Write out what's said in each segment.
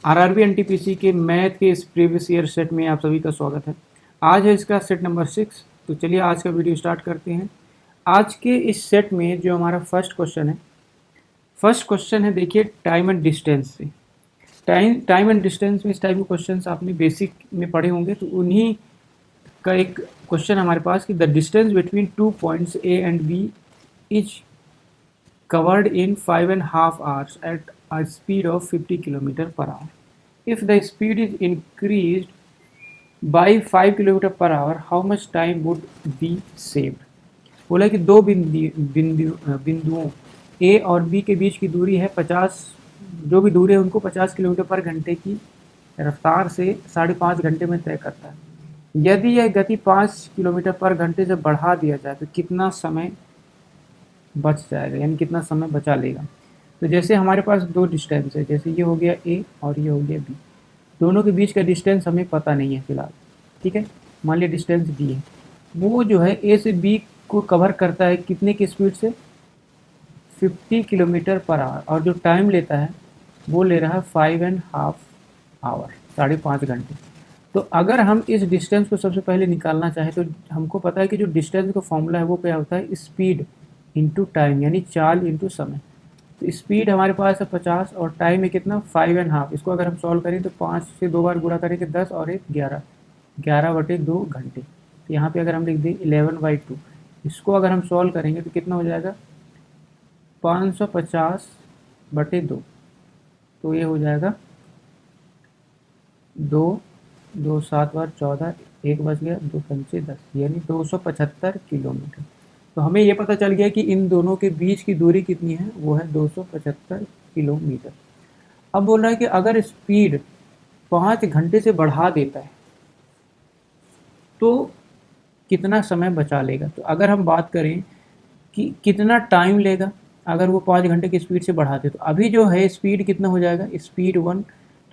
RRB NTPC के math के इस प्रीवियस ईयर सेट में आप सभी का स्वागत है। आज है इसका सेट नंबर 6। तो चलिए आज का वीडियो स्टार्ट करते हैं। आज के इस सेट में जो हमारा फर्स्ट क्वेश्चन है, देखिए टाइम एंड डिस्टेंस से। टाइम एंड डिस्टेंस में इस टाइप के क्वेश्चन आपने बेसिक में पढ़े होंगे, तो उन्हीं का एक क्वेश्चन हमारे पास कि the distance between 2 points A and B is covered in 5.5 hours at a speed of 50 km per hour. If the speed is increased by 5 km per hour, how much time would be saved? बोला कि दो बिंदुओं ए और B के बीच की दूरी है 50, जो भी दूरी है उनको 50 किलोमीटर पर घंटे की रफ्तार से 5.5 घंटे में तय करता है। यदि यह गति 5 किलोमीटर पर घंटे से बढ़ा दिया जाए तो कितना समय बच जाएगा, यानी कितना समय बचा लेगा। तो जैसे हमारे पास दो डिस्टेंस है, जैसे ये हो गया ए और ये हो गया बी, दोनों के बीच का डिस्टेंस हमें पता नहीं है फिलहाल। ठीक है, मान लिया डिस्टेंस डी है, वो जो है ए से बी को कवर करता है कितने की स्पीड से, 50 किलोमीटर पर आवर, और जो टाइम लेता है वो ले रहा है 5.5 आवर, 5.5 घंटे। तो अगर हम इस डिस्टेंस को सबसे पहले निकालना चाहें तो हमको पता है कि जो डिस्टेंस का फॉर्मूला है वो क्या होता है, स्पीड इंटू टाइम, यानी चाल इंटू समय। तो स्पीड हमारे पास है 50 और टाइम है कितना, 5.5। इसको अगर हम सॉल्व करें तो 5 से 2 बार गुणा करेंगे 10 और 1 11, 11/2 घंटे। तो यहाँ पे अगर हम लिख दें 11/2, इसको अगर हम सॉल्व करेंगे तो कितना हो जाएगा, 550/2। तो ये हो जाएगा 2, 2 7 बार 14, 1 बच गया, 2 पंचे 10, यानी 275 किलोमीटर। तो हमें ये पता चल गया कि इन दोनों के बीच की दूरी कितनी है, वो है 275 किलोमीटर। अब बोल रहा है कि अगर स्पीड 5 घंटे से बढ़ा देता है तो कितना समय बचा लेगा। तो अगर हम बात करें कि कितना टाइम लेगा अगर वो 5 घंटे की स्पीड से बढ़ा दे, तो अभी जो है स्पीड कितना हो जाएगा, स्पीड 1,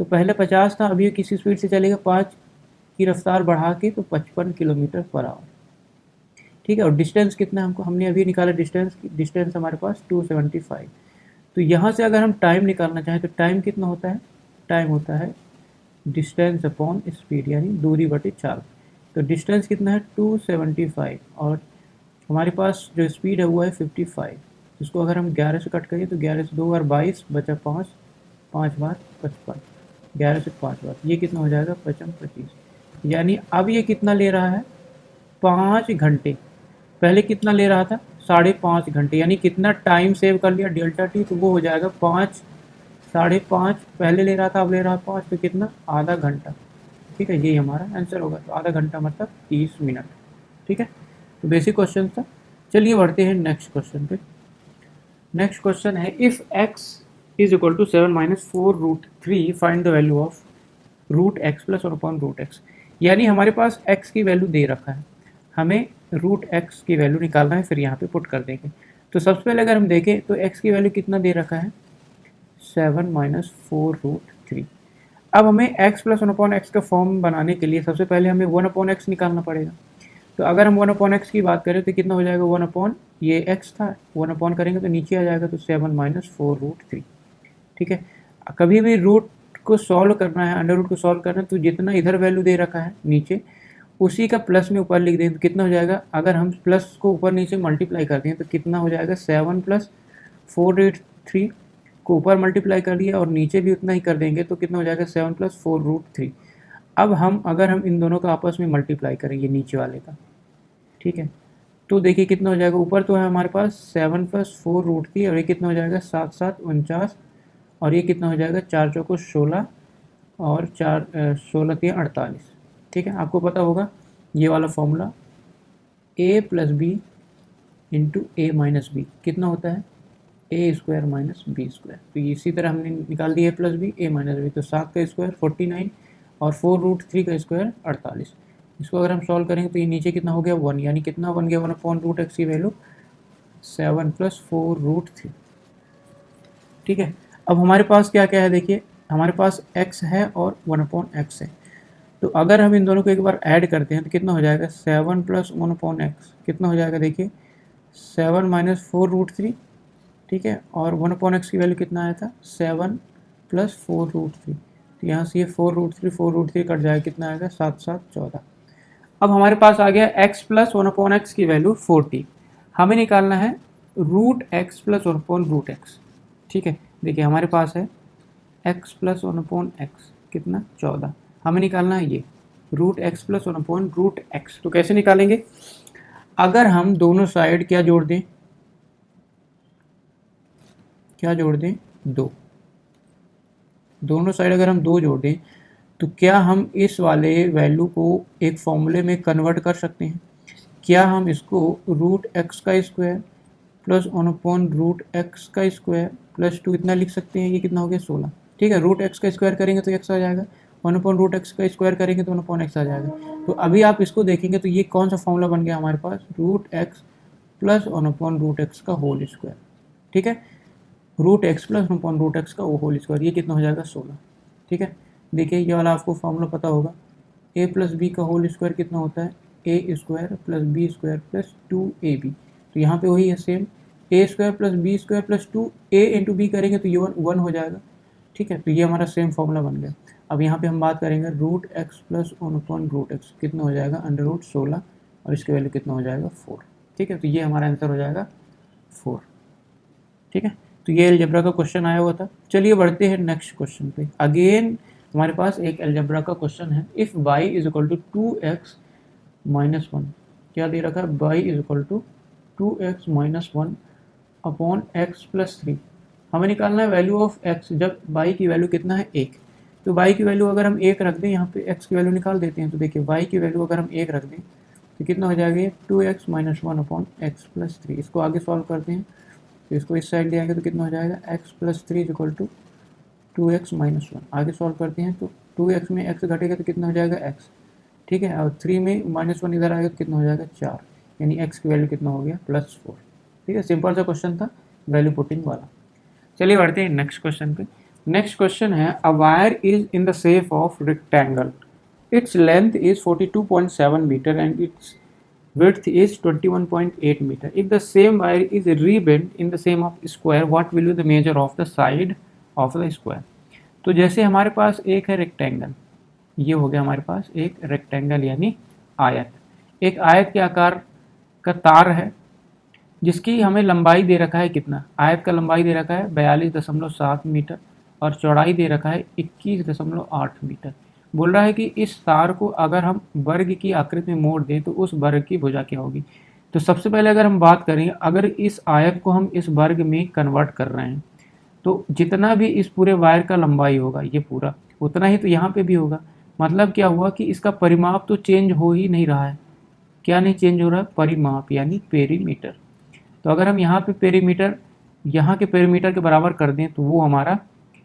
तो पहले 50 था, अभी किसी स्पीड से चलेगा 5 की रफ्तार बढ़ा के तो 55 किलोमीटर पर आवर। ठीक है, और डिस्टेंस कितना है, हमने अभी निकाला डिस्टेंस हमारे पास 275। तो यहाँ से अगर हम टाइम निकालना चाहें तो टाइम कितना होता है, टाइम होता है डिस्टेंस अपॉन स्पीड, यानी दूरी बटे चाल। तो डिस्टेंस कितना है 275 और हमारे पास जो स्पीड है वो है 55। इसको अगर हम 11 से कट करें तो 11 से 2 बार 22 बचा 5, 5 बार 55, 11 से 5 बार, ये कितना हो जाएगा 25। यानी अब ये कितना ले रहा है, 5 घंटे। पहले कितना ले रहा था, 5.5 घंटे, यानी कितना टाइम सेव कर लिया डेल्टा टी, तो वो हो जाएगा 5, 5.5 पहले ले रहा था, अब ले रहा है 5, तो कितना, आधा घंटा। ठीक है, यही हमारा आंसर होगा। तो आधा घंटा मतलब 30 मिनट। ठीक है, तो बेसिक क्वेश्चन था। चलिए बढ़ते हैं नेक्स्ट क्वेश्चन पे। नेक्स्ट क्वेश्चन है, if x is equal to 7 - 4√3 find the value of √x plus 1/√x। यानी हमारे पास x की वैल्यू दे रखा है, हमें √x की वैल्यू निकालना है, फिर यहाँ पे पुट कर देंगे। तो सबसे पहले अगर हम देखें तो x की वैल्यू कितना दे रखा है, 7 - 4√3। अब हमें x प्लस 1/x का फॉर्म बनाने के लिए सबसे पहले हमें 1/x निकालना पड़ेगा। तो अगर हम 1/x की बात करें तो कितना हो जाएगा, 1 ये x था, 1 करेंगे तो नीचे आ जाएगा, तो 7 - 4√3। ठीक है, कभी भी रूट को सॉल्व करना है, अंडर रूट को सॉल्व करना है, तो जितना इधर वैल्यू दे रखा है नीचे, उसी का प्लस में ऊपर लिख दें तो कितना हो जाएगा। अगर हम प्लस को ऊपर नीचे मल्टीप्लाई करते हैं तो कितना हो जाएगा, 7 + 4√3 को ऊपर मल्टीप्लाई कर दिया और नीचे भी उतना ही कर देंगे तो कितना हो जाएगा, 7 + 4√3। अब अगर हम इन दोनों का आपस में मल्टीप्लाई करेंगे नीचे वाले का, ठीक है, तो देखिए कितना हो जाएगा, ऊपर तो है हमारे पास 7 + 4√3 और ये कितना हो जाएगा, 7 - 7 = 49, और ये कितना हो जाएगा, 4 चौको 16 और 16 × 3 = 48। ठीक है, आपको पता होगा ये वाला formula, a + b × a - b कितना होता है, a² - b²। तो इसी तरह हमने निकाल दिया a + b a - b, तो 7 का स्क्वायर 49 और 4√3 का स्क्वायर 48। इसको अगर हम सॉल्व करेंगे तो ये नीचे कितना हो गया, 1, यानी कितना बन गया, 1/√x की वैल्यू 7 + 4√3। ठीक है, अब हमारे पास क्या क्या है, देखिए हमारे पास x है और 1/x है। तो अगर हम इन दोनों को एक बार ऐड करते हैं तो कितना हो जाएगा, 7 + 1/x कितना हो जाएगा, देखिए 7 - 4√3। ठीक है, और 1/x की वैल्यू कितना आया था, 7 + 4√3। तो यहाँ से ये 4√3 कट जाएगा, कितना आएगा 7 7 14। अब हमारे पास आ गया x प्लस 1/x की वैल्यू 40। हमें निकालना है √x प्लस 1/√x। ठीक है, देखिए हमारे पास है x प्लस 1/x कितना 14। हमें निकालना है ये √x प्लस 1/√x। तो कैसे निकालेंगे? अगर हम दोनों साइड क्या जोड़ दें, क्या जोड़ दें 2। दोनों साइड अगर हम 2 जोड़ दें तो क्या हम इस वाले वैल्यू को एक फॉर्मूले में कन्वर्ट कर सकते हैं? क्या हम इसको √x का स्क्वायर प्लस 1/√x का स्क्वायर प्लस 2 इतना लिख सकते हैं? ये कितना हो गया 16। ठीक है, √x का स्क्वायर करेंगे तो x आ जाएगा, 1/√x का स्क्वायर करेंगे तो 1/x आ जाएगा। तो अभी आप इसको देखेंगे तो ये कौन सा फॉर्मूला बन गया हमारे पास, √x प्लस 1/√x का होल स्क्वायर। ठीक है, √x प्लस 1/√x का होल स्क्वायर, ये कितना हो जाएगा 16। ठीक है, देखिए ये वाला आपको फॉर्मूला पता होगा, a प्लस बी का होल स्क्वायर कितना होता है, A square plus B square plus 2ab। तो यहाँ पे वही है same, A square plus B square plus 2a into B करेंगे तो ये 1 हो जाएगा। ठीक है, तो ये हमारा सेम फॉर्मूला बन गया। अब यहाँ पे हम बात करेंगे √x प्लस 1/√x कितना हो जाएगा √16 और इसकी वैल्यू कितना हो जाएगा 4। ठीक है, तो ये हमारा आंसर हो जाएगा 4। ठीक है, तो ये अलजेब्रा का क्वेश्चन आया हुआ था। चलिए बढ़ते हैं नेक्स्ट क्वेश्चन पे। अगेन हमारे पास एक अलजेब्रा का क्वेश्चन है। If y is equal to 2x minus 1, क्या दे रखा है, y is equal to 2x minus 1 upon x plus 3। हमें निकालना है वैल्यू ऑफ x जब y की वैल्यू कितना है 1। तो y की वैल्यू अगर हम 1 रख दें, यहाँ पे x की वैल्यू निकाल देते हैं। तो देखिए y की वैल्यू अगर हम 1 रख दें तो कितना हो जाएगा 2x minus 1 upon x plus 3। इसको आगे सॉल्व करते हैं तो इसको इस साइड ले आएंगे तो कितना हो जाएगा x plus 3 is equal to 2x minus 1। आगे सॉल्व करते हैं तो 2x में x घटेगा तो कितना हो जाएगा x। ठीक है, और 3 में -1 इधर आएगा तो कितना हो जाएगा 4, यानी x की वैल्यू कितना हो गया +4। ठीक है, सिंपल सा क्वेश्चन था वैल्यू पुटिंग वाला। चलिए बढ़ते हैं नेक्स्ट क्वेश्चन पे। नेक्स्ट क्वेश्चन है, a wire is in the shape of rectangle, its length is 42.7 metre and its width is 21.8 meter. If the same wire is rebent in the same of square, what will be the measure of the side of the square? तो जैसे हमारे पास एक है rectangle, ये हो गया हमारे पास एक रेक्टेंगल यानी आयत। एक आयत के आकार का तार है जिसकी हमें लंबाई दे रखा है कितना, आयत का लंबाई दे रखा है 42.7 मीटर और चौड़ाई दे रखा है 21.8 मीटर। बोल रहा है कि इस तार को अगर हम वर्ग की आकृति में मोड़ दें तो उस वर्ग की भुजा क्या होगी। तो सबसे पहले अगर हम बात करें, अगर इस आयत को हम इस वर्ग में कन्वर्ट कर रहे हैं तो जितना भी इस पूरे वायर का लंबाई होगा ये पूरा उतना ही तो यहाँ पे भी होगा। मतलब क्या हुआ कि इसका परिमाप तो चेंज हो ही नहीं रहा है। क्या नहीं चेंज हो रहा है, परिमाप यानी पेरीमीटर। तो अगर हम यहाँ पे पेरीमीटर यहाँ के पेरीमीटर के बराबर कर दें तो वो हमारा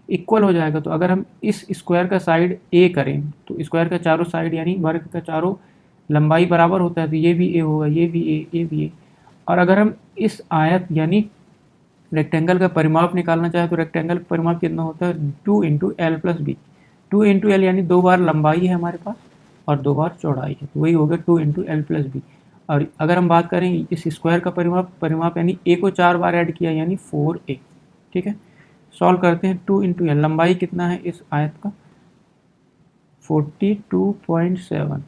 इक्वल हो जाएगा। तो अगर हम इस स्क्वायर का साइड ए करें तो स्क्वायर का चारों साइड यानी वर्ग का चारों लंबाई बराबर होता है, तो ये भी ए होगा, ये भी ए, ये भी ए। और अगर हम इस आयत यानी रेक्टेंगल का परिमाप निकालना चाहें तो रेक्टेंगल का परिमाप कितना होता है 2 into L plus B. 2 into L यानी 2 बार लंबाई है हमारे पास और 2 बार चौड़ाई है, तो वही हो गया 2 इंटू एल प्लस बी। और अगर हम बात करें इस स्क्वायर का परिमाप यानी ए को 4 बार ऐड किया यानी 4a। ठीक है, सॉल्व करते हैं। 2 इंटू एल, लंबाई कितना है इस आयत का 42.7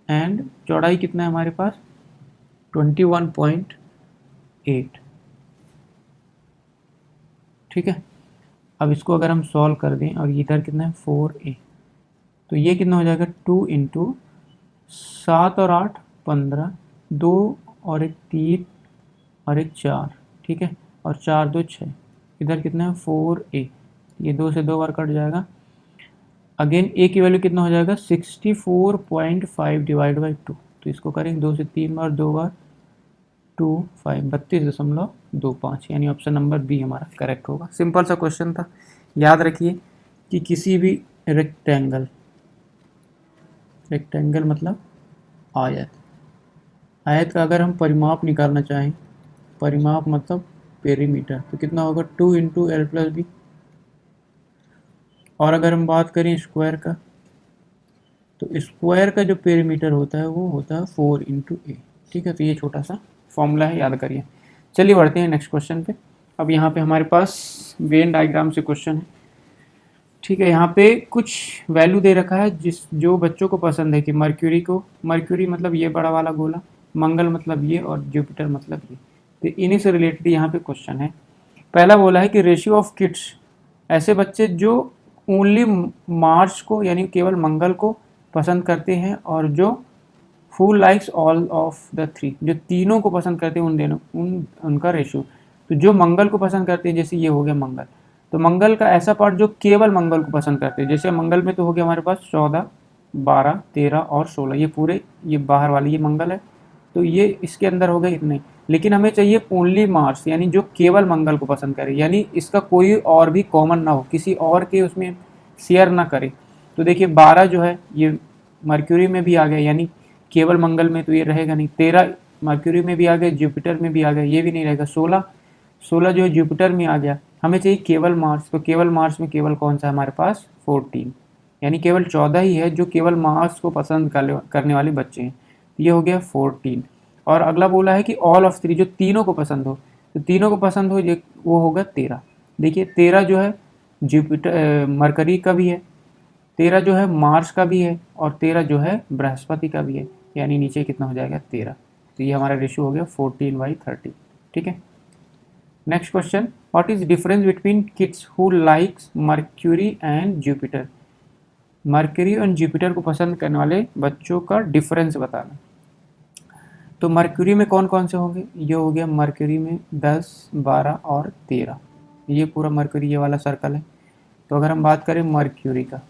एंड चौड़ाई कितना है हमारे पास 21.8। ठीक है, अब इसको अगर हम सॉल्व कर दें और इधर कितना है 4a, तो ये कितना हो जाएगा 2 इंटू 7 और 8 15, 2 और 1 3 और 1 4। ठीक है, और 4 2 6, इधर कितना है 4a, ये 2 से 2 बार कट जाएगा। अगेन a की वैल्यू कितना हो जाएगा 64.5 डिवाइड बाई 2, तो इसको करेंगे 2 से 3 बार, 2 बार 2 5 32.25, यानी ऑप्शन नंबर बी हमारा करेक्ट होगा। सिंपल सा क्वेश्चन था। याद रखिए कि किसी भी रेक्टेंगल मतलब आयत का अगर हम परिमाप निकालना चाहें, परिमाप मतलब पेरीमीटर, तो कितना होगा 2 इंटू एल प्लस बी। और अगर हम बात करें स्क्वायर का, तो स्क्वायर का जो पेरीमीटर होता है वो होता है 4 इंटू ए। ठीक है, तो ये छोटा सा फॉर्मूला है, याद करिए। चलिए बढ़ते हैं नेक्स्ट क्वेश्चन पे। अब यहाँ पे हमारे पास वेन डायग्राम से क्वेश्चन है। ठीक है, यहाँ पे कुछ वैल्यू दे रखा है जो बच्चों को पसंद है कि मर्क्यूरी मतलब ये बड़ा वाला गोला, मंगल मतलब ये, और जुपिटर मतलब ये। तो इन्हीं से रिलेटेड यहाँ पे क्वेश्चन है। पहला बोला है कि रेशियो ऑफ किड्स, ऐसे बच्चे जो ओनली मार्स को यानी केवल मंगल को पसंद करते हैं, और जो who likes all of the three, जो तीनों को पसंद करते हैं उनका रेशियो। तो जो मंगल को पसंद करते हैं, जैसे ये हो गया मंगल, तो मंगल का ऐसा पार्ट जो केवल मंगल को पसंद करते हैं, जैसे मंगल में तो हो गया हमारे पास 14, 12, 13 और 16, ये पूरे ये बाहर वाली ये मंगल है, तो ये इसके अंदर हो गए इतने। लेकिन हमें चाहिए ओनली मार्स, यानी जो केवल मंगल को पसंद करे, यानी इसका कोई और भी कॉमन ना हो, किसी और के उसमें शेयर ना करे। तो देखिए 12 जो है ये मर्क्यूरी में भी आ गया, यानी केवल मंगल में तो ये रहेगा नहीं। 13 मर्क्यूरी में भी आ गया, जुपिटर में भी आ गया, ये भी नहीं रहेगा। 16 जो है जुपिटर में आ गया। हमें चाहिए केवल मार्स, तो केवल मार्स में केवल कौन सा है हमारे पास 14, यानी केवल 14 ही है जो केवल मार्स को पसंद करने वाले बच्चे हैं। ये हो गया 14। और अगला बोला है कि ऑल ऑफ थ्री, जो तीनों को पसंद हो, तो तीनों को पसंद हो ये वो होगा 13। देखिए 13 जो है जुपिटर मरकरी का भी है, 13 जो है मार्स का भी है, और 13 जो है बृहस्पति का भी है, यानी नीचे कितना हो जाएगा 13। तो ये हमारा रेशियो हो गया 14/30। ठीक है, next question, what is difference between kids who likes mercury and Jupiter. Mercury और जुपिटर को पसंद करने वाले बच्चों का डिफरेंस बताना। तो मर्क्यूरी में कौन कौन से होंगे, ये हो गया मर्क्यूरी में 10, 12 और 13, ये पूरा मर्क्यूरी ये वाला सर्कल है। तो अगर हम बात करें मर्क्यूरी का,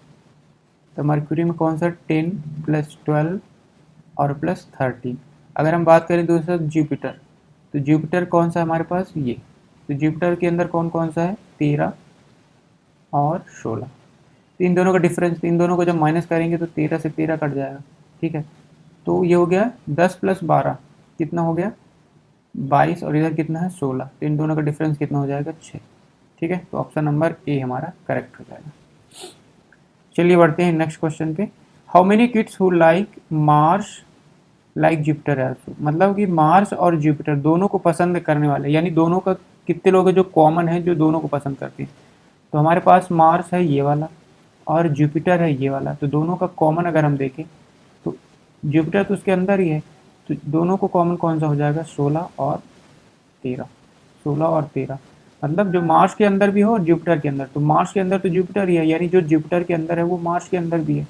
तो मर्क्यूरी में कौन सा 10 + 12 और +13। अगर हम बात करें दूसरा जुपिटर, तो जुपिटर कौन सा है हमारे पास ये, तो जुपिटर के अंदर कौन कौन सा है 13 और 16। तो इन दोनों का डिफरेंस, इन दोनों को जब माइनस करेंगे तो 13 से 13 कट जाएगा। ठीक है, तो ये हो गया 10 + 12 कितना हो गया 22, और इधर कितना है 16, तो इन दोनों का डिफरेंस कितना हो जाएगा 6। ठीक है, तो ऑप्शन नंबर ए हमारा करेक्ट हो जाएगा। चलिए बढ़ते हैं नेक्स्ट क्वेश्चन पे। How many kids who like Mars like Jupiter also, मतलब कि मार्स और जुपिटर दोनों को पसंद करने वाले, यानी दोनों का कितने लोग हैं जो कॉमन है जो दोनों को पसंद करते हैं। तो हमारे पास मार्स है ये वाला और जुपिटर है ये वाला, तो दोनों का कॉमन अगर हम देखें तो जुपिटर तो उसके अंदर ही है, तो दोनों को कॉमन कौन सा हो जाएगा 16 और 13। 16 और 13 मतलब जो मार्स के अंदर भी हो और जुपिटर के अंदर, तो मार्स के अंदर तो जुपिटर ही है, यानी जो जुपिटर के अंदर है वो मार्स के अंदर भी है।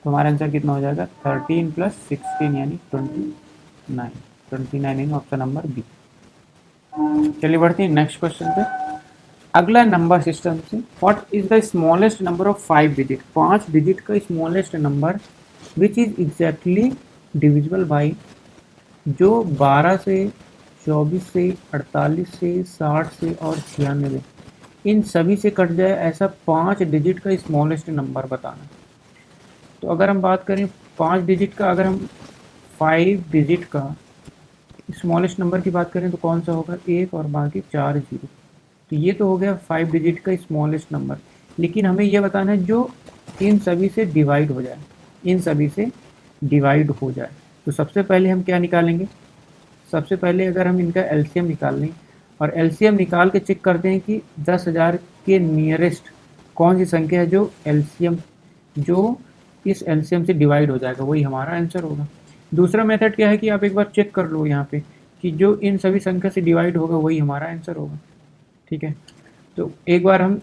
तो हमारा आंसर कितना हो जाएगा 13 + 16 यानी 29। 29 इन ऑप्शन नंबर बी। चलिए बढ़ते हैं नेक्स्ट क्वेश्चन पे। अगला नंबर सिस्टम से, what is the smallest number of 5 digit, 5 digit का smallest number which is exactly divisible by, जो 12 से, 24 से, 48 से, 60 से और 96 इन सभी से कट जाए, ऐसा 5 डिजिट का स्मॉलेस्ट नंबर बताना। तो अगर हम बात करें 5 डिजिट का, अगर हम 5 डिजिट का स्मॉलेस्ट नंबर की बात करें तो कौन सा होगा 1 और बाकी 4 जीरो। तो ये तो हो गया 5 डिजिट का स्मॉलेस्ट नंबर, लेकिन हमें यह बताना है जो इन सभी से डिवाइड हो जाए, इन सभी से डिवाइड हो जाए। तो सबसे पहले हम क्या निकालेंगे, सबसे पहले अगर हम इनका एलसीएम निकाल लें, और एलसीएम निकाल के चेक करते हैं कि 10,000 के नियरेस्ट कौन सी संख्या है जो एलसीएम, जो इस एलसीएम से डिवाइड हो जाएगा, वही हमारा आंसर होगा। दूसरा मेथड क्या है कि आप एक बार चेक कर लो यहाँ पे कि जो इन सभी संख्या से डिवाइड होगा वही हमारा आंसर होगा। ठीक है, तो एक बार हम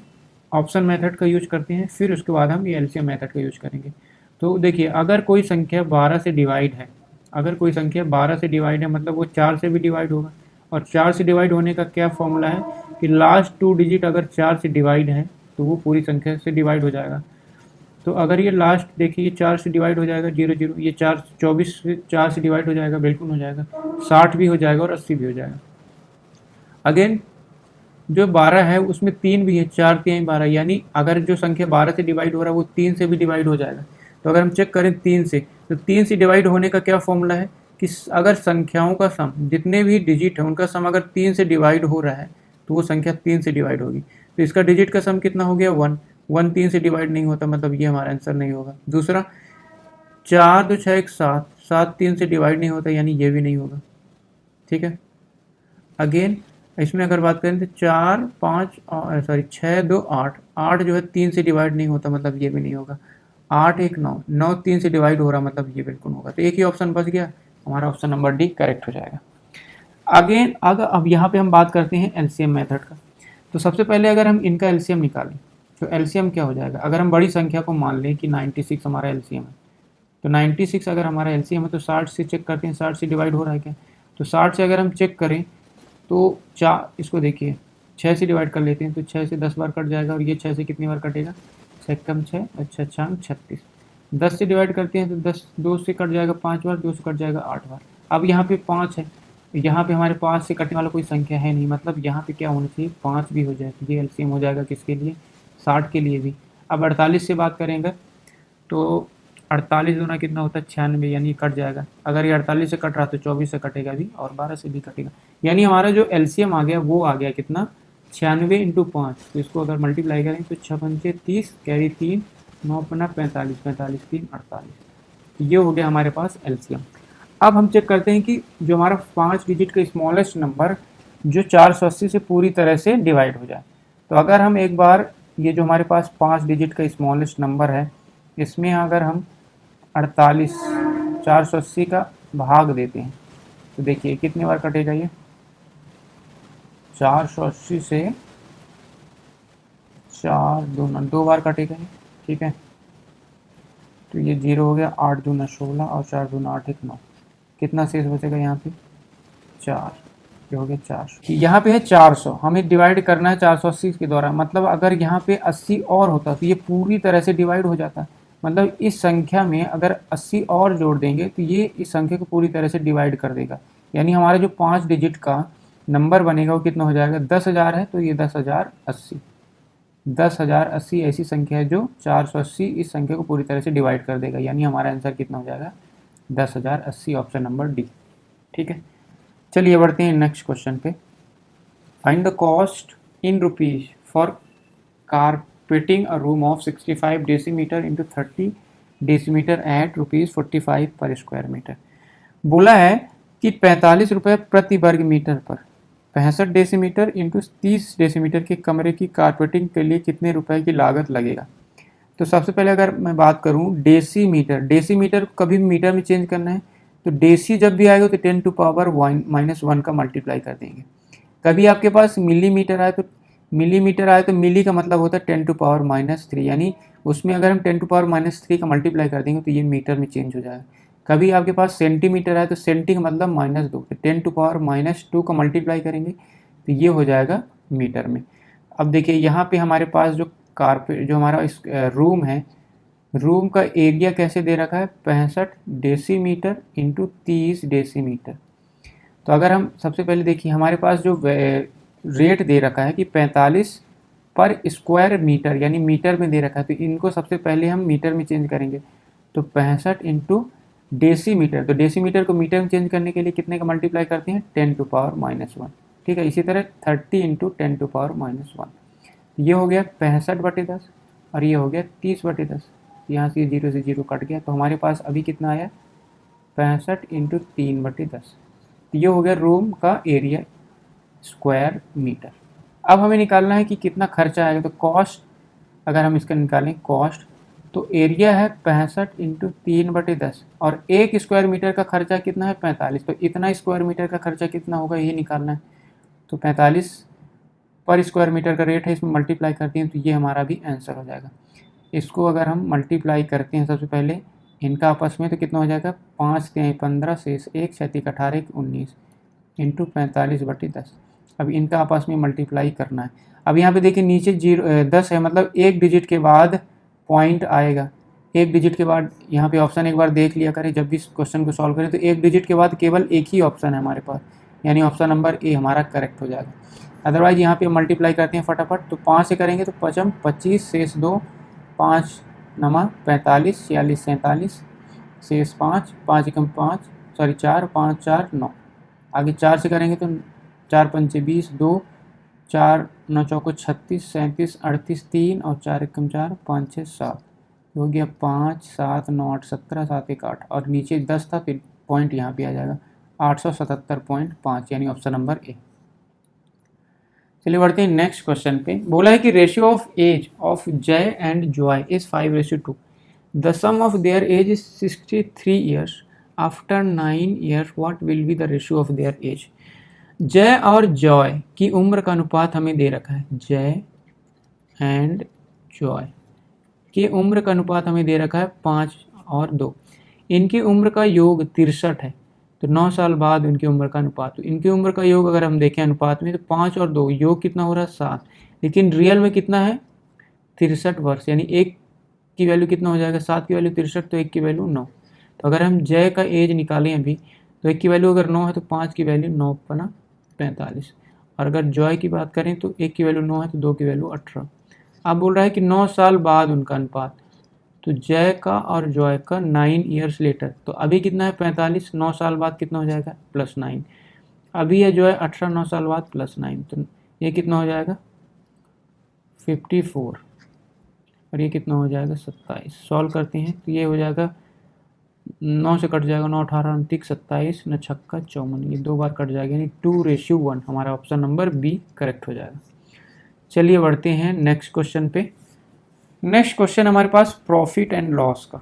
ऑप्शन मेथड का यूज करते हैं, फिर उसके बाद हम ये एलसीएम मेथड का यूज करेंगे। तो देखिए अगर कोई संख्या 12 से डिवाइड है, अगर कोई संख्या 12 से डिवाइड है मतलब वो 4 से भी डिवाइड होगा, और 4 से डिवाइड होने का क्या फॉर्मूला है कि लास्ट 2 डिजिट अगर 4 से डिवाइड है तो वो पूरी संख्या से डिवाइड हो जाएगा। तो अगर ये लास्ट देखिए 4 से डिवाइड हो जाएगा 0 0, ये 4 24 से 4 से डिवाइड हो जाएगा, बिल्कुल हो जाएगा, 60 भी हो जाएगा और 80 भी हो जाएगा। अगेन जो 12 है उसमें 3 भी है, 4 3 12, यानी अगर जो संख्या 12 से डिवाइड हो रहा है वो 3 से भी डिवाइड हो जाएगा। तो अगर हम चेक करें 3 से, तो 3 से डिवाइड होने का क्या फॉर्मूला है कि अगर संख्याओं का सम, जितने भी डिजिट है उनका सम अगर 3 से डिवाइड हो रहा है तो वो संख्या 3 से डिवाइड होगी। तो इसका डिजिट का सम कितना हो गया 1, 1 3 से डिवाइड नहीं होता, मतलब ये हमारा आंसर नहीं होगा। दूसरा 4 2 6 1 7, 7 3 से डिवाइड नहीं होता, यानी ये भी नहीं होगा। ठीक है, अगेन इसमें अगर बात करें तो 4 5 सॉरी 6 2 8, 8 जो है 3 से डिवाइड नहीं होता, मतलब ये भी नहीं होगा। 8 1 9, 9 3 से डिवाइड हो रहा, मतलब ये बिल्कुल होगा। तो एक ही ऑप्शन बच गया, हमारा ऑप्शन नंबर डी करेक्ट हो जाएगा। अगेन अगर अब यहाँ पे हम बात करते हैं एलसीएम मेथड का। तो सबसे पहले अगर हम इनका एलसीएम निकालें तो एलसीएम क्या हो जाएगा, अगर हम बड़ी संख्या को मान लें कि 96 हमारा एलसीएम है, तो 96 अगर हमारा एलसीएम है तो 60 से चेक करते हैं, 60 से डिवाइड हो रहा है क्या। तो 60 से अगर हम चेक करें तो इसको देखिए 6 से डिवाइड कर लेते हैं, तो 6 से 10 बार कट जाएगा, और ये 6 से कितनी बार कटेगा, 6 कम 6, अच्छा 36। 10 से डिवाइड करते हैं तो 10 2 से कट जाएगा 5 बार, 2 से कट जाएगा 8 बार। अब यहाँ पे 5 है, यहाँ पे हमारे 5 से कटने वाला कोई संख्या है नहीं, मतलब यहाँ पे क्या होना चाहिए, 5 भी हो जाए, तो ये एलसीएम हो जाएगा किसके लिए, 60 के लिए भी। अब 48 से बात करेंगे तो 48 दूना कितना होता है 96, यानी कट जाएगा। अगर ये 48 से कट रहा तो 24 से कटेगा भी, और 12 से भी कटेगा, यानी हमारा जो एलसीएम आ गया वो आ गया कितना, 96 इंटू 5। तो इसको अगर मल्टीप्लाई करें तो 6 पंचे 30, कैरी 3, 9 पन्ना 45, 45 3 48। ये हो गया हमारे पास एलसीएम। अब हम चेक करते हैं कि जो हमारा 5 डिजिट का स्मॉलेस्ट नंबर जो 480 से पूरी तरह से डिवाइड हो जाए। तो अगर हम एक बार ये जो हमारे पास 5 डिजिट का स्मॉलेस्ट नंबर है, इसमें अगर हम 48 480 का भाग देते हैं तो देखिए कितनी बार कटेगा, ये 480 से 4 दूना 2 बार कटेगा ये, ठीक है। तो ये 0 हो गया, 8 दूना 16 और 4 दूना 8 1 9, कितना शेष बचेगा यहाँ पे 4, ये हो गया 400। यहाँ पे है 400, हमें डिवाइड करना है 480 के द्वारा, मतलब अगर यहाँ पे 80 और होता तो ये पूरी तरह से डिवाइड हो जाता। मतलब इस संख्या में अगर 80 और जोड़ देंगे तो ये इस संख्या को पूरी तरह से डिवाइड कर देगा, यानी हमारा जो 5 डिजिट का नंबर बनेगा वो कितना हो जाएगा, 10,000 है तो ये 10,080। 10,080 ऐसी संख्या है जो 480 इस संख्या को पूरी तरह से डिवाइड कर देगा, यानी हमारा आंसर कितना हो जाएगा 10,080, ऑप्शन नंबर डी, ठीक है। चलिए बढ़ते हैं नेक्स्ट क्वेश्चन पे। Find the cost in rupees for carpeting a room of 65 decimetre into 30 decimetre at ₹45 per square metre. बोला है कि 45 रुपये प्रति वर्ग मीटर पर 65 डेसीमीटर इंटू 30 डेसीमीटर के कमरे की कारपेटिंग के लिए कितने रुपए की लागत लगेगा। तो सबसे पहले अगर मैं बात करूं डेसीमीटर, डेसीमीटर को कभी भी मीटर में चेंज करना है, तो डेसी जब भी आएगा तो 10 टू पावर -1 का मल्टीप्लाई कर देंगे। कभी आपके पास मिलीमीटर आए तो मिली का मतलब होता है 10 टू पावर -3, यानी उसमें अगर हम 10 टू पावर -3 का मल्टीप्लाई कर देंगे तो ये मीटर में चेंज हो जाएगा। कभी आपके पास सेंटीमीटर आए तो सेंटी का मतलब -2, तो 10 टू पावर -2 का मल्टीप्लाई करेंगे तो ये हो जाएगा मीटर में। अब देखिए यहाँ पे हमारे पास जो कारपेट जो हमारा इस रूम है, रूम का एरिया कैसे दे रखा है 65 डेसीमीटर इंटू 30 डेसीमीटर। तो अगर हम सबसे पहले देखिए हमारे पास जो रेट दे रखा है कि 45 पर स्क्वायर मीटर, यानी मीटर में दे रखा है, तो इनको सबसे पहले हम मीटर में चेंज करेंगे। तो 65 इंटू डेसीमीटर, तो डेसीमीटर को मीटर में चेंज करने के लिए कितने का मल्टीप्लाई करते हैं 10 टू पावर -1, ठीक है। इसी तरह 30 इंटू 10 टू पावर -1, ये हो गया 65/10 और ये हो गया 30/10। यहाँ से 0 से 0 कट गया, तो हमारे पास अभी कितना आया 65 इंटू 3/10, तो ये हो गया रूम का एरिया स्क्वायर मीटर। अब हमें निकालना है कि कितना खर्चा आएगा, तो कॉस्ट अगर हम इसका निकालें कॉस्ट, तो एरिया है 65 इंटू 3/10 और 1 स्क्वायर मीटर का खर्चा कितना है 45, तो इतना स्क्वायर मीटर का खर्चा कितना होगा ये निकालना है। तो 45 पर स्क्वायर मीटर का रेट है, इसमें मल्टीप्लाई करते हैं तो ये हमारा भी आंसर हो जाएगा। इसको अगर हम मल्टीप्लाई करते हैं सबसे पहले इनका आपस में, तो कितना हो जाएगा 5 3 15 शेष 1 7 18 19 इंटू 45/10। अब इनका आपस में मल्टीप्लाई करना है। अब यहाँ पे देखिए नीचे 10 है, मतलब एक डिजिट के बाद पॉइंट आएगा। एक डिजिट के बाद यहाँ पे ऑप्शन एक बार देख लिया करें, जब भी इस क्वेश्चन को सॉल्व करें तो एक डिजिट के बाद केवल एक ही ऑप्शन है हमारे पास, यानी ऑप्शन नंबर ए हमारा करेक्ट हो जाएगा। अदरवाइज यहाँ पे मल्टीप्लाई करते हैं फटाफट, तो 5 से करेंगे तो 5 25 शेष 2 5 नमा 45 46 47 शेष 5 5 एकम 5 सॉरी 4 5 4 9, आगे 4 से करेंगे तो 4 पंचे 20 2 4 9 चौको 36 37 38 3 और 4 एकम 4 5 6 7, हो गया 5 7 9 8 17 7 1 8 और नीचे 10 था तो पॉइंट यहाँ पे आ जाएगा 877.5, यानी ऑप्शन नंबर ए। चलिए बढ़ते हैं नेक्स्ट क्वेश्चन पे। बोला है कि ratio of age of Jay and Joy is 5:2। The sum of their age is 63 years. After 9 years what will be the ratio of their age. Jay और जॉय की उम्र का अनुपात हमें दे रखा है। जय एंड जॉय की उम्र का अनुपात हमें दे रखा है 5 और 2। इनकी उम्र का योग 63 है, तो 9 साल बाद उनकी उम्र का अनुपात। तो इनकी उम्र का योग अगर हम देखें अनुपात में, तो 5 और 2 योग कितना हो रहा है 7, लेकिन रियल में कितना है 63 वर्ष। यानी एक की वैल्यू कितना हो जाएगा, 7 की वैल्यू 63, तो एक की वैल्यू 9। तो अगर हम जय का एज निकालें अभी, तो एक की वैल्यू अगर 9 है तो 5 की वैल्यू 9 पना 45, और अगर जॉय की बात करें तो एक की वैल्यू 9 है तो 2 की वैल्यू 18। अब बोल रहा है कि 9 साल बाद उनका अनुपात, तो जय का और जॉय का 9 ईयर्स लेटर। तो अभी कितना है 45, 9 साल बाद कितना हो जाएगा +9। अभी है जो है 18, 9 साल बाद +9, तो ये कितना हो जाएगा 54, और ये कितना हो जाएगा 27। सॉल्व करते हैं तो ये हो जाएगा 9 से कट जाएगा 9, 18, 29, 27, 9 छक्का 54, ये 2 बार कट जाएगा, यानी 2:1। हमारा ऑप्शन नंबर बी करेक्ट हो जाएगा। चलिए बढ़ते हैं नेक्स्ट क्वेश्चन पे। नेक्स्ट क्वेश्चन हमारे पास प्रॉफिट एंड लॉस का।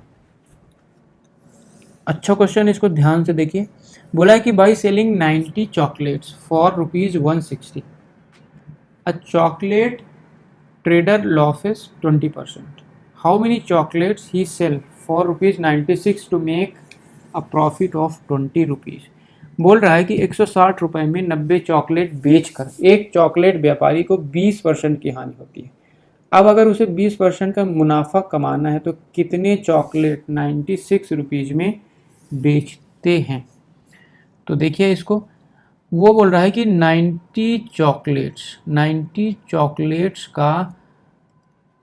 अच्छा क्वेश्चन, इसको ध्यान से देखिए। बोला है कि by selling 90 chocolates for ₹160, a chocolate trader losses 20%. How many chocolates he sell for ₹96 to make a profit of ₹20? बोल रहा है कि 160 रुपये में 90 चॉकलेट बेचकर एक चॉकलेट व्यापारी को 20% की हानि होती है। अब अगर उसे 20% का मुनाफा कमाना है तो कितने चॉकलेट 96 रुपीज़ में बेचते हैं। तो देखिए इसको, वो बोल रहा है कि 90 चॉकलेट्स का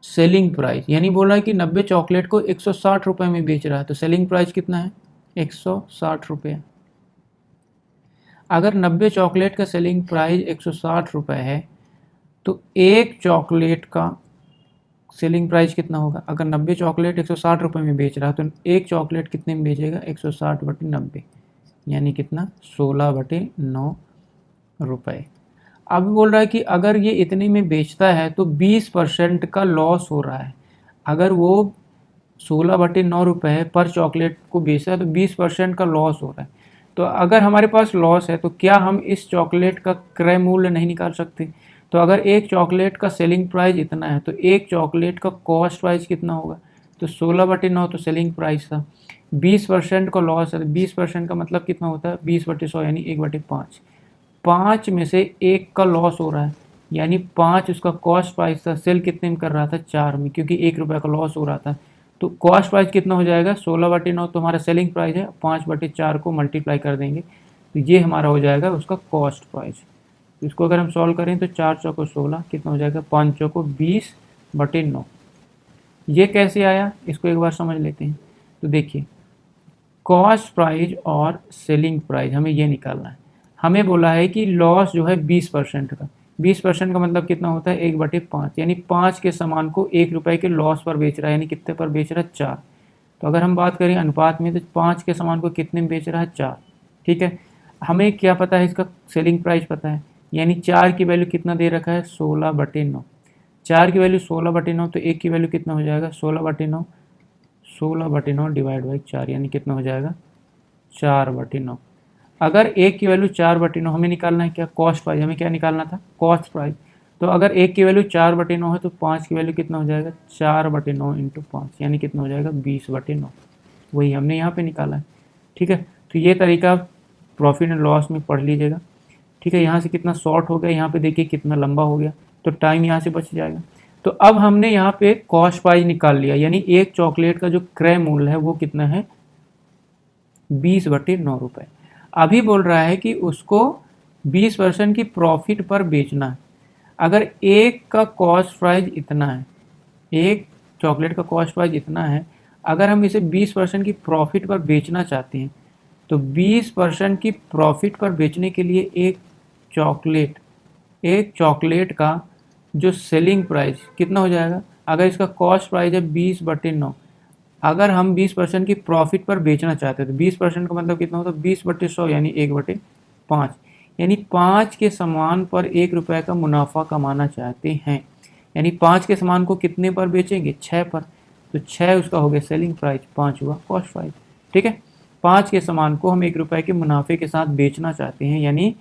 सेलिंग प्राइस, यानी बोल रहा है कि 90 चॉकलेट को 160 रुपये में बेच रहा है, तो सेलिंग प्राइस कितना है 160 रुपये। अगर 90 चॉकलेट का सेलिंग प्राइस 160 रुपये है तो एक चॉकलेट का सेलिंग प्राइस कितना होगा। अगर 90 चॉकलेट 160 रुपये में बेच रहा है तो एक चॉकलेट कितने में बेचेगा 160/90, यानी कितना 16/9 रुपये। अब बोल रहा है कि अगर ये इतने में बेचता है तो 20% का लॉस हो रहा है। अगर वो 16/9 रुपये पर चॉकलेट को बेच रहा है तो 20% का लॉस हो रहा है। तो अगर हमारे पास लॉस है तो क्या हम इस चॉकलेट का क्रय मूल्य नहीं निकाल सकते। तो अगर एक चॉकलेट का सेलिंग प्राइस इतना है तो एक चॉकलेट का कॉस्ट प्राइस कितना होगा, तो 16/9 तो सेलिंग प्राइस था, 20% का लॉस है, 20% का मतलब कितना होता है 20/100 यानी 1/5। 5 में से 1 का लॉस हो रहा है, यानी 5 उसका कॉस्ट प्राइस था, सेल कितने में कर रहा था 4 में, क्योंकि 1 रुपये का लॉस हो रहा था। तो कॉस्ट प्राइस कितना हो जाएगा 16/9, तो हमारा सेलिंग प्राइस है, 5/4 को मल्टीप्लाई कर देंगे तो ये हमारा हो जाएगा उसका कॉस्ट प्राइस। इसको अगर हम सॉल्व करें तो 4 चौको 16 कितना हो जाएगा 5 चौको 20/9। ये कैसे आया इसको एक बार समझ लेते हैं। तो देखिए कॉस्ट प्राइस और सेलिंग प्राइस हमें ये निकालना है। हमें बोला है कि लॉस जो है 20% का, 20% का मतलब कितना होता है 1/5, यानी 5 के सामान को 1 रुपये के लॉस पर बेच रहा है, यानी कितने पर बेच रहा है 4। तो अगर हम बात करें अनुपात में तो 5 के सामान को कितने में बेच रहा है 4। ठीक है, हमें क्या पता है इसका सेलिंग प्राइस पता है, यानी 4 की वैल्यू कितना दे रखा है 16/9। 4 की वैल्यू 16/9, तो 1 की वैल्यू कितना हो जाएगा 16/9, 16/9 डिवाइड बाई 4, यानी कितना हो जाएगा 4/9। अगर 1 की वैल्यू 4/9 हमें निकालना है क्या कॉस्ट प्राइस, हमें क्या निकालना था कॉस्ट प्राइस। तो अगर 1 की वैल्यू 4/9 है तो 5 की वैल्यू कितना हो जाएगा 4/9 इंटू 5, यानी कितना हो जाएगा 20/9। वही हमने यहाँ पे निकाला है। ठीक है, तो ये तरीका प्रॉफिट एंड लॉस में पढ़ लीजिएगा। ठीक है, यहाँ से कितना शॉर्ट हो गया, यहाँ पे देखिए कितना लंबा हो गया, तो टाइम यहाँ से बच जाएगा। तो अब हमने यहाँ पे कॉस्ट प्राइस निकाल लिया, यानी एक चॉकलेट का जो क्रय मूल्य है वो कितना है 20/9 रुपये। अभी बोल रहा है कि उसको 20% की प्रॉफिट पर बेचना है। अगर एक का कॉस्ट प्राइस इतना है, एक चॉकलेट का कॉस्ट प्राइस इतना है, अगर हम इसे 20% की प्रॉफिट पर बेचना चाहते हैं तो 20% की प्रॉफिट पर बेचने के लिए एक चॉकलेट का जो सेलिंग प्राइस कितना हो जाएगा। अगर इसका कॉस्ट प्राइस है 20/9, अगर हम 20% की प्रॉफिट पर बेचना चाहते हैं तो 20% का मतलब कितना होता है 20/100 यानी 1/5, यानी 5 के सामान पर 1 रुपये का मुनाफा कमाना चाहते हैं। यानी 5 के सामान को कितने पर बेचेंगे? 6 पर। तो 6 उसका हो गया सेलिंग प्राइस, 5 हुआ कॉस्ट प्राइस। ठीक है, 5 के सामान को हम 1 रुपये के मुनाफे के साथ बेचना चाहते हैं, यानी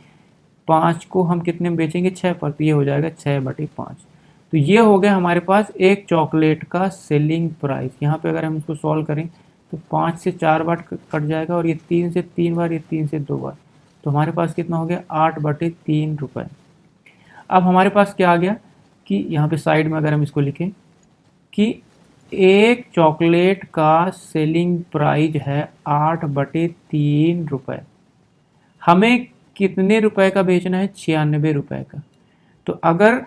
5 को हम कितने में बेचेंगे? 6 पर। तो ये हो जाएगा 6/5। तो ये हो गया हमारे पास एक चॉकलेट का सेलिंग प्राइस। यहाँ पे अगर हम इसको सॉल्व करें तो 5 से 4 बार कट जाएगा, और ये 3 से 3 बार, ये 3 से 2 बार। तो हमारे पास कितना हो गया? 8/3 रुपये। अब हमारे पास क्या आ गया कि यहाँ पे साइड में अगर हम इसको लिखें कि एक चॉकलेट का सेलिंग प्राइस है 8/3 रुपये। हमें कितने रुपए का बेचना है? 96 रुपये का। तो अगर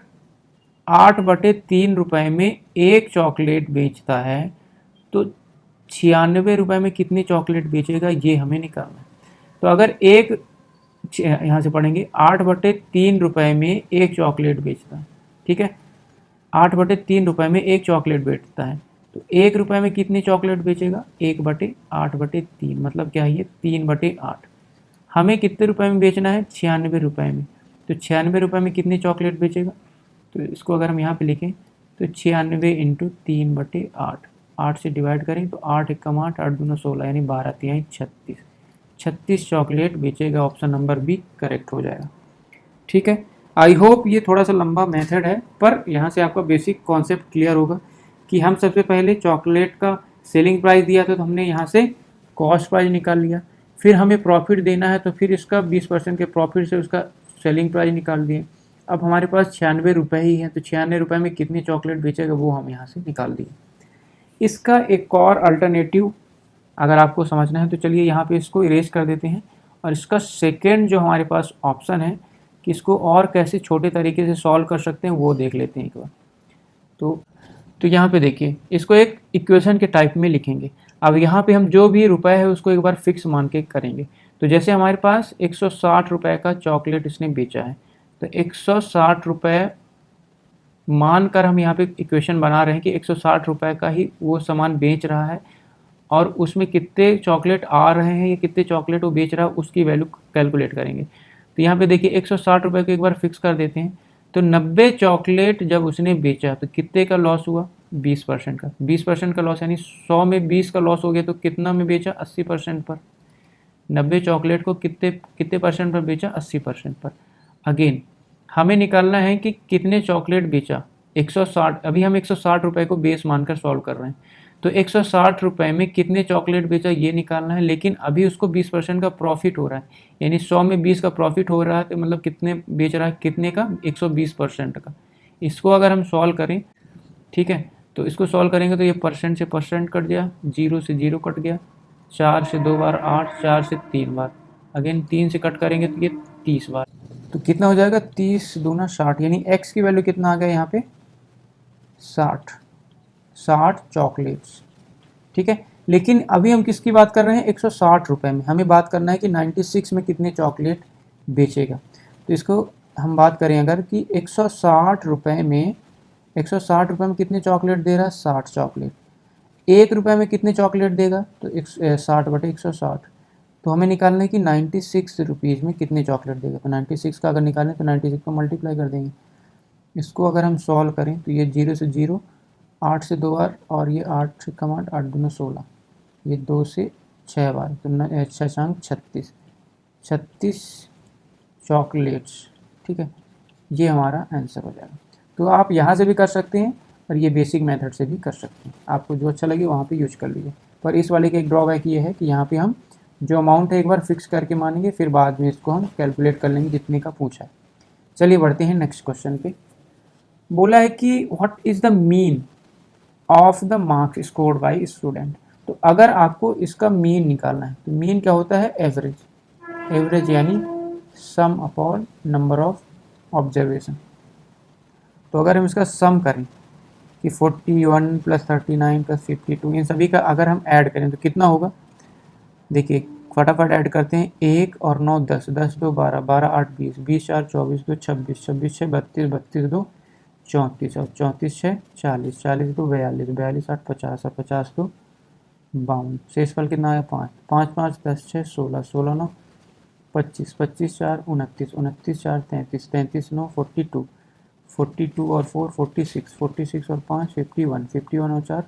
8/3 रुपये में एक चॉकलेट बेचता है तो 96 रुपये में कितनी चॉकलेट बेचेगा, ये हमें निकालना है। तो अगर एक, यहाँ से पढ़ेंगे, 8/3 रुपये में एक चॉकलेट बेचता है, ठीक है, 8/3 रुपये में एक चॉकलेट बेचता है, तो 1 रुपये में कितनी चॉकलेट बेचेगा? 1/8/3, मतलब क्या है ये? 3/8। हमें कितने रुपए में बेचना है? 96 रुपये में। तो 96 रुपये में कितनी चॉकलेट बेचेगा? तो इसको अगर हम यहाँ पे लिखें तो 96 इंटू 3/8, 8 से डिवाइड करें तो 8 एकम 8, 8 दूना 16, यानी 12×3 36। 36 चॉकलेट बेचेगा। ऑप्शन नंबर बी करेक्ट हो जाएगा। ठीक है, आई होप ये थोड़ा सा लंबा मेथड है, पर यहाँ से आपका बेसिक कॉन्सेप्ट क्लियर होगा कि हम सबसे पहले चॉकलेट का सेलिंग प्राइस दिया था तो हमने यहाँ से कॉस्ट प्राइस निकाल लिया, फिर हमें प्रॉफिट देना है तो फिर इसका 20% के प्रॉफिट से उसका सेलिंग प्राइस निकाल दिए। अब हमारे पास 96 रुपये ही है, तो 96 रुपये में कितनी चॉकलेट बेचेगा वो हम यहाँ से निकाल दिए। इसका एक और अल्टरनेटिव अगर आपको समझना है तो चलिए यहाँ पे इसको इरेज कर देते हैं, और इसका सेकेंड जो हमारे पास ऑप्शन है कि इसको और कैसे छोटे तरीके से सॉल्व कर सकते हैं वो देख लेते हैं एक बार। तो यहाँ पे देखिए, इसको एक इक्वेशन के टाइप में लिखेंगे। अब यहाँ पे हम जो भी रुपए है उसको एक बार फिक्स मान के करेंगे। तो जैसे हमारे पास 160 रुपये का चॉकलेट इसने बेचा है, तो 160 रुपये मानकर हम यहाँ पे इक्वेशन बना रहे हैं कि 160 रुपये का ही वो सामान बेच रहा है, और उसमें कितने चॉकलेट आ रहे हैं या कितने चॉकलेट वो बेच रहा है उसकी वैल्यू कैलकुलेट करेंगे। तो यहाँ पे देखिए 160 रुपये को एक बार फिक्स कर देते हैं। तो 90 चॉकलेट जब उसने बेचा तो कितने का लॉस हुआ? 20% का। 20% का लॉस, यानी 100 में 20 का लॉस हो गया, तो कितना में बेचा? 80% पर। 90 चॉकलेट को कितने कितने परसेंट पर बेचा? 80% पर। अगेन हमें निकालना है कि कितने चॉकलेट बेचा? 160। अभी हम 160 रुपये को बेस मानकर सॉल्व कर रहे हैं, तो 160 रुपये में कितने चॉकलेट बेचा ये निकालना है। लेकिन अभी उसको 20% का प्रॉफिट हो रहा है, यानी 100 में 20 का प्रॉफिट हो रहा है, तो मतलब कितने बेच रहा है? कितने का? 120% का। इसको अगर हम सॉल्व करें, ठीक है, तो इसको सॉल्व करेंगे तो ये परसेंट से परसेंट कट गया, 0 से 0 कट गया, 4 से 2 बार 8, 4 से 3 बार, अगेन 3 से कट करेंगे तो ये 30 बार। तो कितना हो जाएगा? 30 दूना 60, यानी x की वैल्यू कितना आ गया यहाँ पे? 60 चॉकलेट्स। ठीक है, लेकिन अभी हम किसकी बात कर रहे हैं? 160 रुपये में। हमें बात करना है कि 96 में कितने चॉकलेट बेचेगा। तो इसको हम बात करें अगर कि 160 रुपये में, 160 रुपये में कितने चॉकलेट दे रहा है? 60 चॉकलेट। 1 रुपये में कितने चॉकलेट देगा? तो 60/160। तो हमें निकालना है कि 96 रुपीज़ में कितने चॉकलेट देगा। तो 96 का अगर निकालें तो 96 को मल्टीप्लाई कर देंगे। इसको अगर हम सॉल्व करें तो ये 0 से 0, 8 से 2 बार, और ये 8 से कम 8, 8 दूना 16, ये 2 से 6 बार, तो 6×6 36, 36 चॉकलेट्स। ठीक है, ये हमारा आंसर हो जाएगा। तो आप यहाँ से भी कर सकते हैं और ये बेसिक मेथड से भी कर सकते हैं, आपको जो अच्छा लगे वहाँ पे यूज कर लीजिए। पर इस वाले का एक ड्रॉबैक ये है कि यहाँ पे हम जो अमाउंट है एक बार फिक्स करके मानेंगे, फिर बाद में इसको हम कैलकुलेट कर लेंगे जितने का पूछा है। चलिए बढ़ते हैं नेक्स्ट क्वेश्चन पे। बोला है कि what is the mean of the marks scored by student. तो अगर आपको इसका मीन निकालना है तो मीन क्या होता है? एवरेज। एवरेज यानी सम अपॉन नंबर ऑफ ऑब्जर्वेशन। तो अगर हम इसका सम करें कि 41 + 39 + 52, इन सभी का अगर हम ऐड करें तो कितना होगा? देखिए फटाफट ऐड करते हैं। 1 और 9 10, 10 2 12, 12 8 20, 20 4 24 2 26, 26 6 32, 32 2 34, और 34 6 40, 40 2 42, 42 8 50, और 50 2 52। शेषफल कितना आया? 5, 5 5 10 6 16, 16 9 25, 25 4 29, 29 4 33, 33 9 42, 42 और 4 46, 46 और 5 51, 51 और 4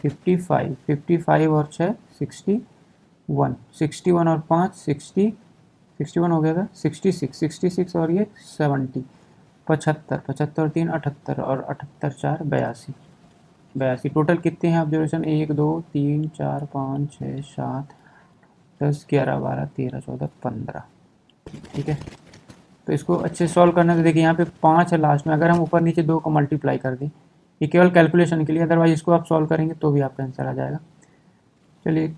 55, 55 और 6 61, 61 और 5 60, 61 हो गया था 66, 66 और ये 70, 75, 75 3 78 और 78 4 82, 82 टोटल कितने हैं ऑब्जर्वेशन 1 2 3 4 5 6 7 10 11 12 13 14 15। ठीक है, तो इसको अच्छे सॉल्व करना। तो देखिए यहाँ पे 5 है लास्ट में, अगर हम ऊपर नीचे 2 को मल्टीप्लाई कर दें, ये केवल कैलकुलेशन के लिए, अदरवाइज इसको आप सॉल्व करेंगे तो भी आपका आंसर आ जाएगा। चलिए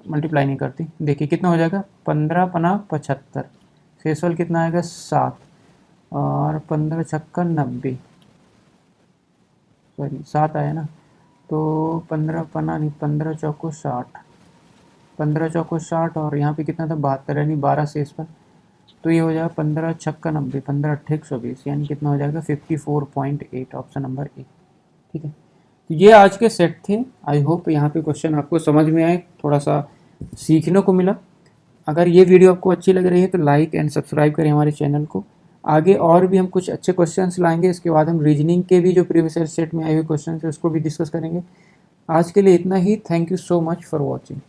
मल्टीप्लाई नहीं करती, देखिए कितना हो जाएगा 15 पना 75, शेषफल कितना आएगा 7 और 15 छक्का 90, सॉरी 7 आया ना, तो 15 पना नहीं 15 चौको 60, 15 चौको 60 और यहाँ पे कितना था 72, यानी 12 शेषफल, तो ये हो जाएगा 15 छक्का 90, 15 अट्ठे 120, यानी कितना हो जाएगा 54.8, ऑप्शन नंबर ए। ठीक है, तो ये आज के सेट थे। आई होप यहाँ पे क्वेश्चन आपको समझ में आए, थोड़ा सा सीखने को मिला। अगर ये वीडियो आपको अच्छी लग रही है तो लाइक एंड सब्सक्राइब करें हमारे चैनल को। आगे और भी हम कुछ अच्छे क्वेश्चंस लाएंगे, इसके बाद हम रीजनिंग के भी जो प्रीवियस ईयर सेट में आए हुए क्वेश्चन है उसको भी डिस्कस करेंगे। आज के लिए इतना ही। Thank you so much for watching.